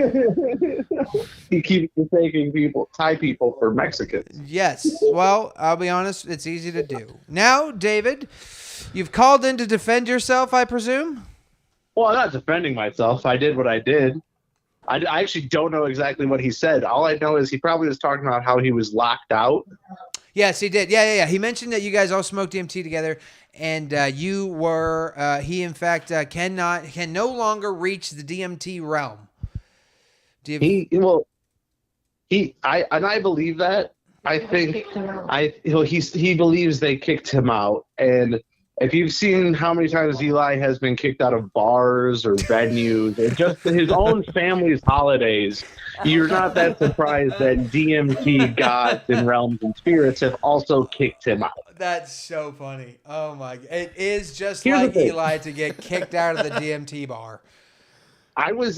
He keeps mistaking Thai people for Mexicans. Yes. Well, I'll be honest, it's easy to do. Now, David, you've called in to defend yourself, I presume? Well, I'm not defending myself. I did what I did. I actually don't know exactly what he said. All I know is he probably was talking about how he was locked out. Yes, he did. Yeah. He mentioned that you guys all smoked DMT together, and you were. He in fact can no longer reach the DMT realm. I believe that. I think he believes they kicked him out, and if you've seen how many times Eli has been kicked out of bars or venues or just his own family's holidays, you're not that surprised that DMT gods and realms and spirits have also kicked him out. That's so funny. Oh my! It is just Here's like the thing. Eli to get kicked out of the DMT bar. I was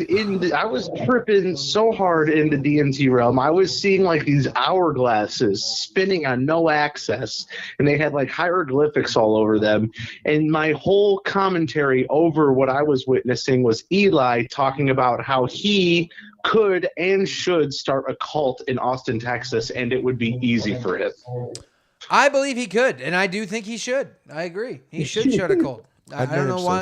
tripping so hard in the DMT realm. I was seeing like these hourglasses spinning on no axis, and they had like hieroglyphics all over them. And my whole commentary over what I was witnessing was Eli talking about how he could and should start a cult in Austin, Texas, and it would be easy for him. I believe he could, and I do think he should. I agree. He should shut a cult. I don't know why.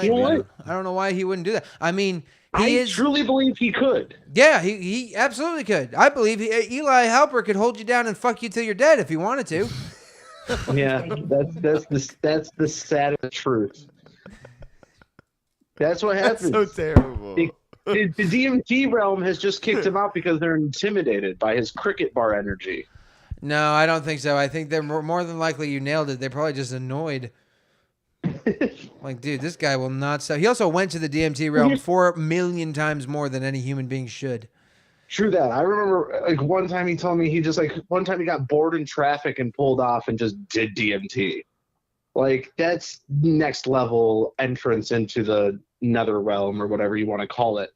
I don't know why he wouldn't do that. I mean, I truly believe he could. Yeah, he absolutely could. I believe Eli Halpern could hold you down and fuck you till you're dead if he wanted to. Yeah, that's the saddest truth. That's what happens. That's so terrible. The DMT realm has just kicked him out because they're intimidated by his cricket bar energy. No, I don't think so. I think they're more than likely you nailed it. They're probably just annoyed. Like, dude, this guy will not stop. He also went to the DMT realm 4 million times more than any human being should. True that. I remember like one time he told me he got bored in traffic and pulled off and just did DMT. Like, that's next level entrance into the nether realm or whatever you want to call it.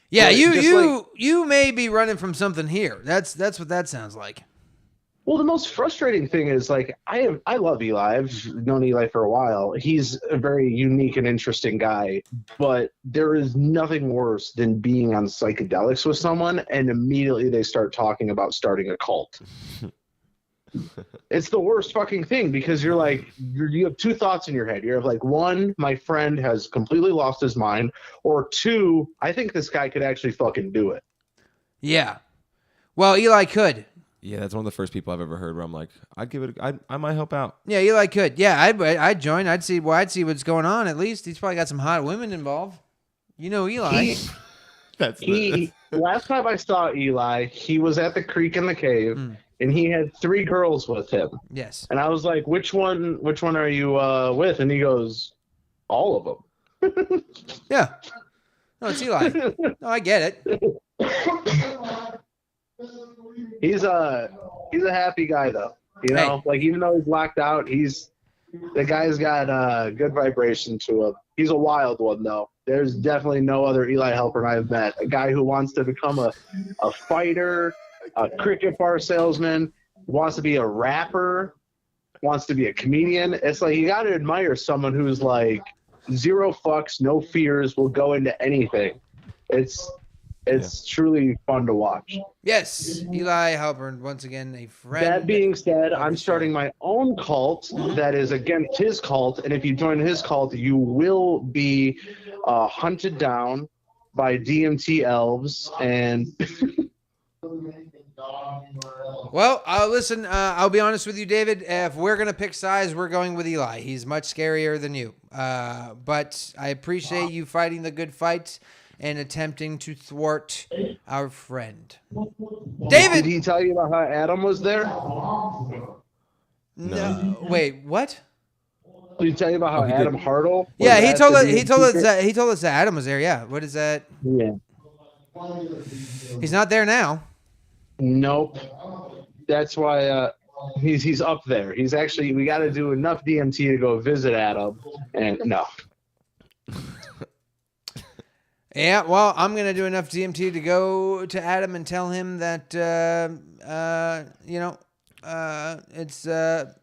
Yeah, you may be running from something here. That's what that sounds like. Well, the most frustrating thing is, like, I love Eli. I've known Eli for a while. He's a very unique and interesting guy, but there is nothing worse than being on psychedelics with someone and immediately they start talking about starting a cult. It's the worst fucking thing because you're like, you have two thoughts in your head. You're like, one, my friend has completely lost his mind, or two, I think this guy could actually fucking do it. Yeah. Well, Eli could. Yeah, that's one of the first people I've ever heard where I'm like, I might help out. Yeah, Eli could. Yeah, I'd join. I'd see what's going on. At least he's probably got some hot women involved. You know, Eli. Last time I saw Eli, he was at the creek in the cave, and he had 3 girls with him. Yes. And I was like, "Which one are you with?" And he goes, All of them. Yeah. No, it's Eli. No, I get it. He's a happy guy though. You know, Hey. like even though he's locked out, the guy's got good vibration to him. He's a wild one though. There's definitely no other Eli Halpern I've met. A guy who wants to become a fighter, a cricket bar salesman, wants to be a rapper, wants to be a comedian. It's like you got to admire someone who's like zero fucks, no fears, will go into anything. It's truly fun to watch. Yes, Eli Halpern, once again, a friend. That being said, I'm starting my own cult that is against his cult, and if you join his cult, you will be hunted down by DMT elves and. Well, listen, I'll be honest with you, David. If we're going to pick sides, we're going with Eli. He's much scarier than you. But I appreciate you fighting the good fight and attempting to thwart our friend. David! Did he tell you about how Adam was there? No. Wait, what? Did he tell you about how he Adam did. Hartle? Yeah, he told us that Adam was there. Yeah. What is that? Yeah. He's not there now. Nope. That's why he's up there. He's actually, we got to do enough DMT to go visit Adam, and no. Yeah, well, I'm going to do enough DMT to go to Adam and tell him that, it's That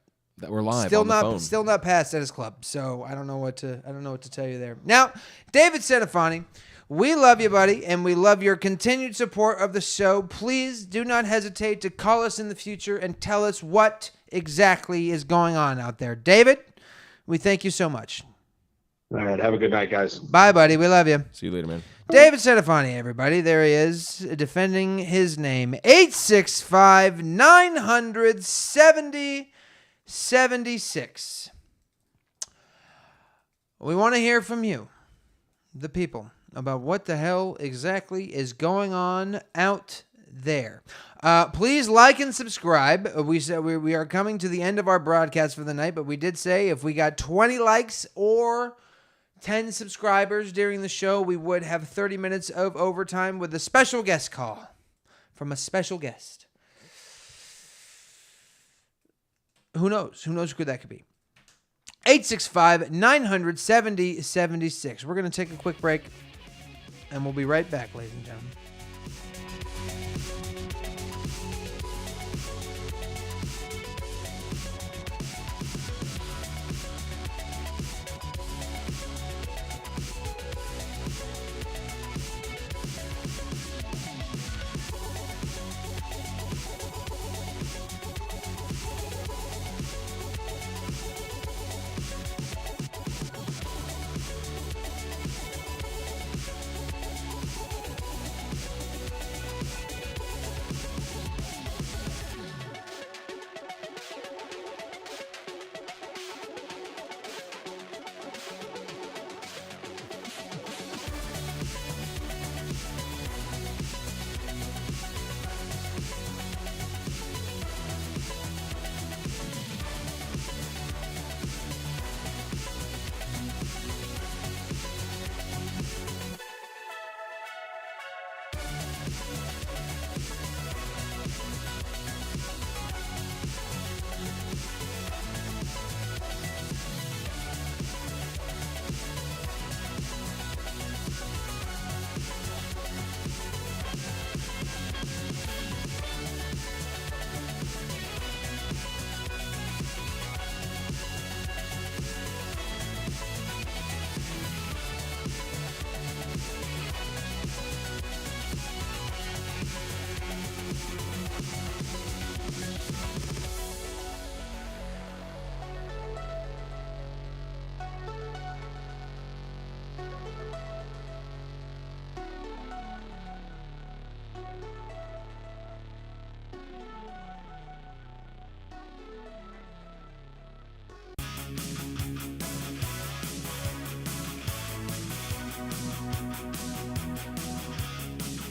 we're live still on the phone. still not passed at his club. So I don't know what to tell you there. Now, David Senafani, we love you, buddy, and we love your continued support of the show. Please do not hesitate to call us in the future and tell us what exactly is going on out there. David, we thank you so much. All right, have a good night, guys. Bye, buddy. We love you. See you later, man. David Senafani, everybody. There he is, defending his name. 865-900-7076. We want to hear from you, the people, about what the hell exactly is going on out there. Please like and subscribe. We said we are coming to the end of our broadcast for the night, but we did say if we got 20 likes or 10 subscribers during the show, we would have 30 minutes of overtime with a special guest call from a special guest. Who knows? Who knows who that could be? 865-900-7076. We're going to take a quick break, and we'll be right back, ladies and gentlemen.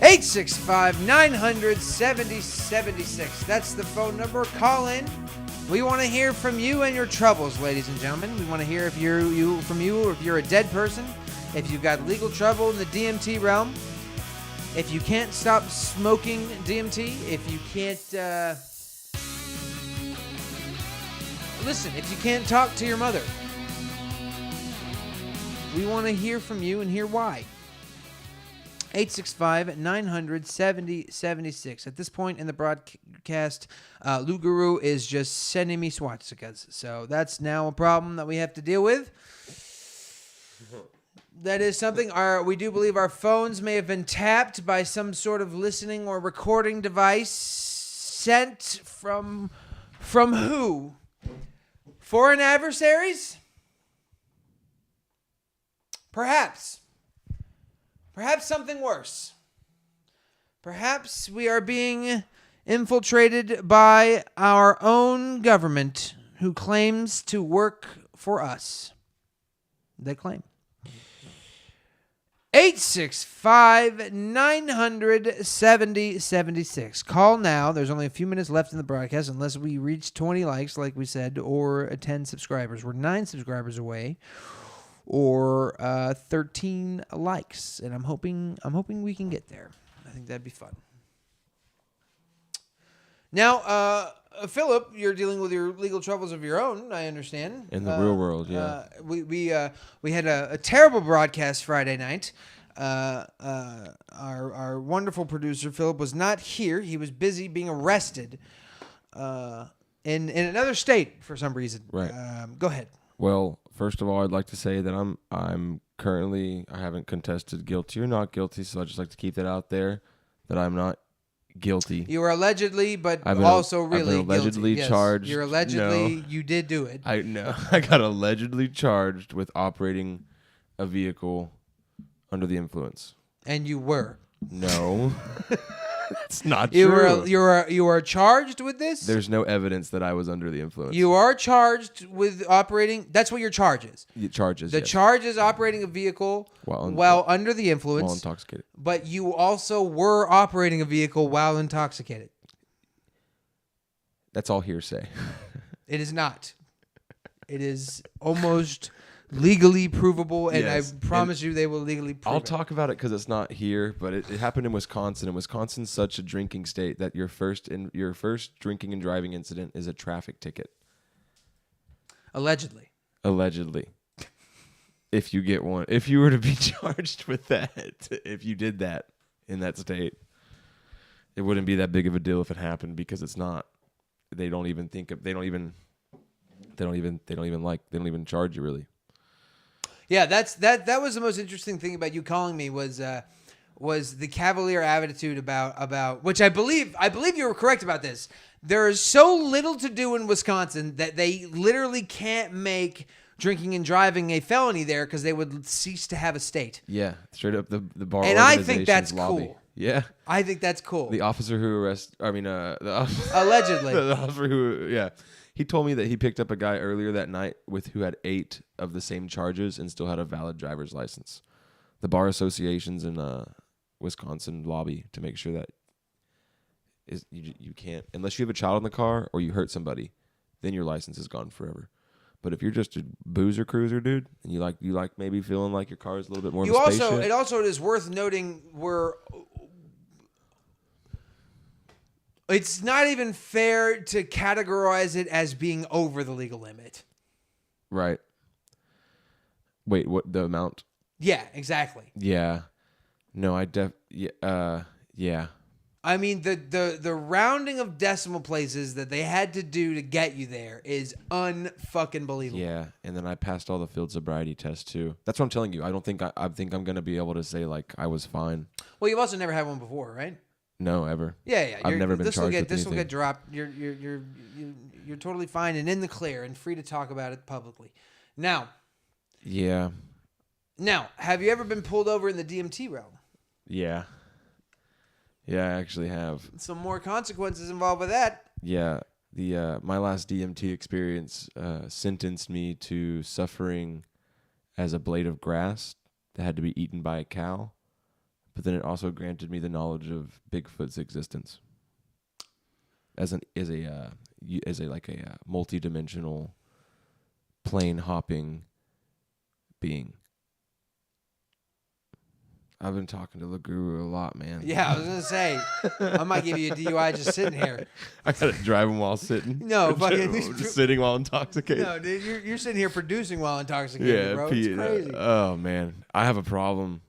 Eight 865-900-7076. That's the phone number. Call in. We want to hear from you and your troubles, ladies and gentlemen. We want to hear from you, or if you're a dead person, if you've got legal trouble in the DMT realm, if you can't stop smoking DMT, if you can't listen, if you can't talk to your mother. We want to hear from you and hear why. 865-900-7076. At this point in the broadcast, Lou Guru is just sending me swastikas. So that's now a problem that we have to deal with. That is something we do believe our phones may have been tapped by some sort of listening or recording device sent from who? Foreign adversaries? Perhaps something worse. Perhaps we are being infiltrated by our own government who claims to work for us. They claim. 865-900-7076. Call now. There's only a few minutes left in the broadcast unless we reach 20 likes, like we said, or 10 subscribers. We're 9 subscribers away. Or 13 likes, and I'm hoping we can get there. I think that'd be fun. Now, Philip, you're dealing with your legal troubles of your own. I understand. In the real world, yeah. We had a terrible broadcast Friday night. Our wonderful producer Philip was not here. He was busy being arrested in another state for some reason. Right. Go ahead. Well, first of all, I'd like to say that I'm currently, I haven't contested guilty or not guilty, so I'd just like to keep that out there, that I'm not guilty. You were allegedly, but also really I've been allegedly guilty. charged. Yes, you're allegedly, you did do it. I got allegedly charged with operating a vehicle under the influence. And you were. No. That's not true. You are charged with this? There's no evidence that I was under the influence. You are charged with operating. That's what your charge is. The charges. The charge is operating a vehicle while under the influence. While intoxicated. But you also were operating a vehicle while intoxicated. That's all hearsay. It is not. It is almost legally provable, and yes. I promise you they will legally prove I'll it. talk about it because it's not here, but it happened in Wisconsin, and Wisconsin's such a drinking state that your first drinking and driving incident is a traffic ticket. Allegedly. If you get one. If you were to be charged with that, if you did that in that state, it wouldn't be that big of a deal if it happened, because it's not. They don't even charge you really. Yeah, that was the most interesting thing about you calling me was the cavalier attitude about which I believe you were correct about this. There is so little to do in Wisconsin that they literally can't make drinking and driving a felony there because they would cease to have a state. Yeah, straight up the bar. And I think that's lobby. Cool. Yeah, I think that's cool. The officer who allegedly the officer who he told me that he picked up a guy earlier that night who had 8 of the same charges and still had a valid driver's license. The bar associations in Wisconsin lobby to make sure that you can't, unless you have a child in the car or you hurt somebody, then your license is gone forever. But if you're just a boozer cruiser, dude, and you like maybe feeling like your car is a little bit more of a spaceship. It also is worth noting it's not even fair to categorize it as being over the legal limit. Right. Wait, what, the amount? Yeah, exactly. Yeah. No, yeah. I mean, the rounding of decimal places that they had to do to get you there is unfucking believable. Yeah, and then I passed all the field sobriety tests too. That's what I'm telling you. I don't think I think I'm gonna be able to say like I was fine. Well, you've also never had one before, right? No, ever. Yeah. I've never been charged with anything. This will get dropped. You're totally fine and in the clear and free to talk about it publicly. Now. Yeah. Now, have you ever been pulled over in the DMT realm? Yeah. Yeah, I actually have. Some more consequences involved with that. Yeah. My last DMT experience sentenced me to suffering as a blade of grass that had to be eaten by a cow. But then it also granted me the knowledge of Bigfoot's existence as a as a multi-dimensional plane hopping being. I've been talking to the guru a lot, man. Yeah, I was gonna say I might give you a DUI just sitting here. I gotta drive him while sitting. No, fucking just sitting while intoxicated. No, dude, you're sitting here producing while intoxicated, bro. It's crazy. Oh man, I have a problem.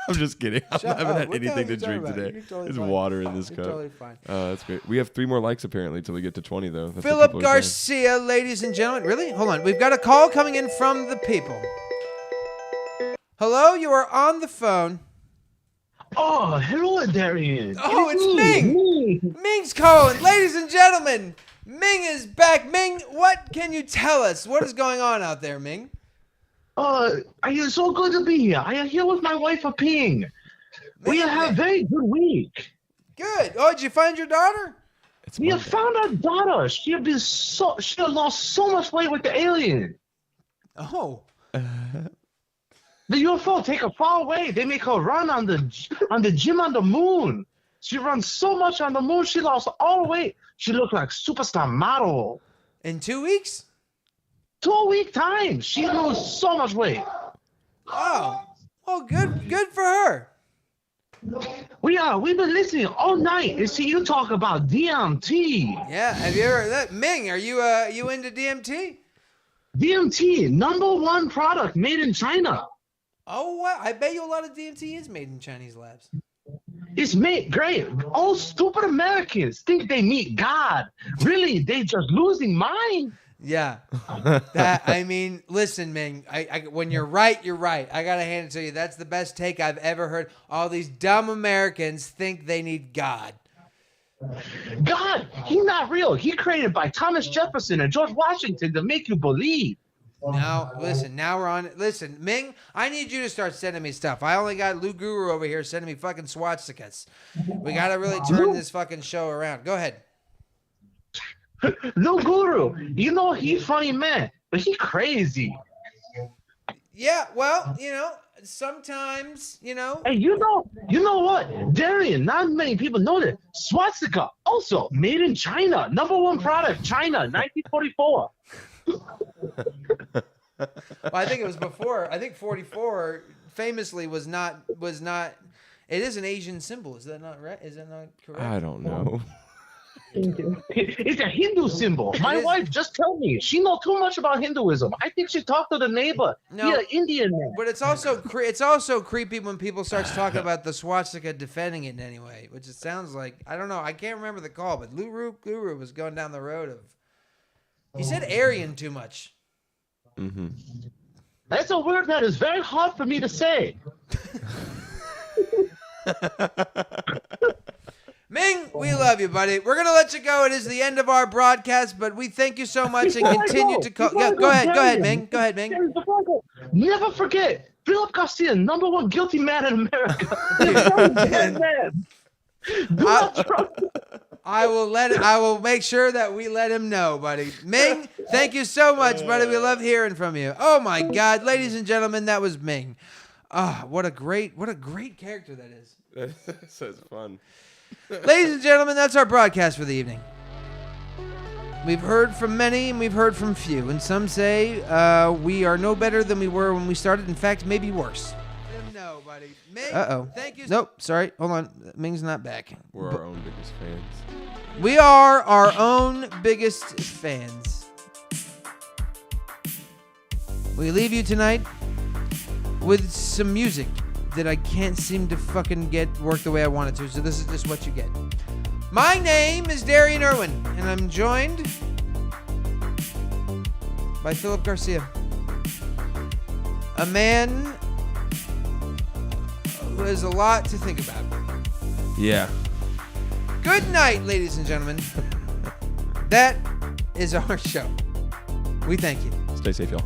I'm just kidding. I haven't had anything to drink today. There's water in this cup. Totally fine. That's great. We have 3 more likes apparently till we get to 20 though. That's Philip Garcia, ladies and gentlemen. Really? Hold on. We've got a call coming in from the people. Hello, you are on the phone. Oh, hello, Darian. Oh, it's Ming. Ming's calling. Ladies and gentlemen, Ming is back. Ming, what can you tell us? What is going on out there, Ming? It's so good to be here. I am here with my wife, Ping. We have a very good week. Good. Oh, did you find your daughter? We have found our daughter. She had lost so much weight with the alien. Oh. The UFO take her far away. They make her run on the gym on the moon. She runs so much on the moon, she lost all the weight. She looked like superstar model. In 2 weeks? 2 week time. She lost so much weight. Oh. Oh, good for her. We've been listening all night and see you talk about DMT. Yeah, have you ever that Ming, are you into DMT? DMT, #1 product made in China. Oh, wow. I bet you a lot of DMT is made in Chinese labs. It's made great. All stupid Americans think they meet God. Really, they just losing mind. Yeah. Listen, Ming, when you're right, you're right. I got to hand it to you. That's the best take I've ever heard. All these dumb Americans think they need God. God, he's not real. He created by Thomas Jefferson and George Washington to make you believe. Now, listen, now we're on. Listen, Ming, I need you to start sending me stuff. I only got Lou Guru over here sending me fucking swastikas. We got to really turn this fucking show around. Go ahead. Lou Guru, he's funny man, but he crazy. Yeah, well, sometimes, Hey, you know what? Darian, not many people know that. Swastika, also made in China. #1 product, China, 1944. Well, I think it was before. I think 44 famously was not. It is an Asian symbol. Is that not right? Is that not correct? I don't know. It's a Hindu symbol. My wife just told me she knows too much about Hinduism. I think she talked to the neighbor. No, yeah, Indian man. But it's also creepy when people start talking about the swastika defending it in any way, which it sounds like. I don't know. I can't remember the call, but Guru was going down the road of. He said Aryan too much. Mm-hmm. That's a word that is very hard for me to say. Ming, we love you, buddy. We're going to let you go. It is the end of our broadcast, but we thank you so much and continue to call. Yeah, go ahead, Ming. Go ahead, Ming. Never forget, Philip Garcia, #1 guilty man in America. I will make sure that we let him know, buddy. Ming, thank you so much, buddy. We love hearing from you. Oh my God, ladies and gentlemen, that was Ming. Ah, what a great character that is. That's fun. Ladies and gentlemen, that's our broadcast for the evening. We've heard from many and we've heard from few, and some say we are no better than we were when we started. In fact, maybe worse. No, buddy. Ming, thank you. Nope, sorry. Hold on. Ming's not back. We're our own biggest fans. We are our own biggest fans. We leave you tonight with some music that I can't seem to fucking work the way I want it to, so this is just what you get. My name is Darian Irwin, and I'm joined by Philip Garcia, a man who has a lot to think about. Yeah. Good night, ladies and gentlemen. That is our show. We thank you. Stay safe, y'all.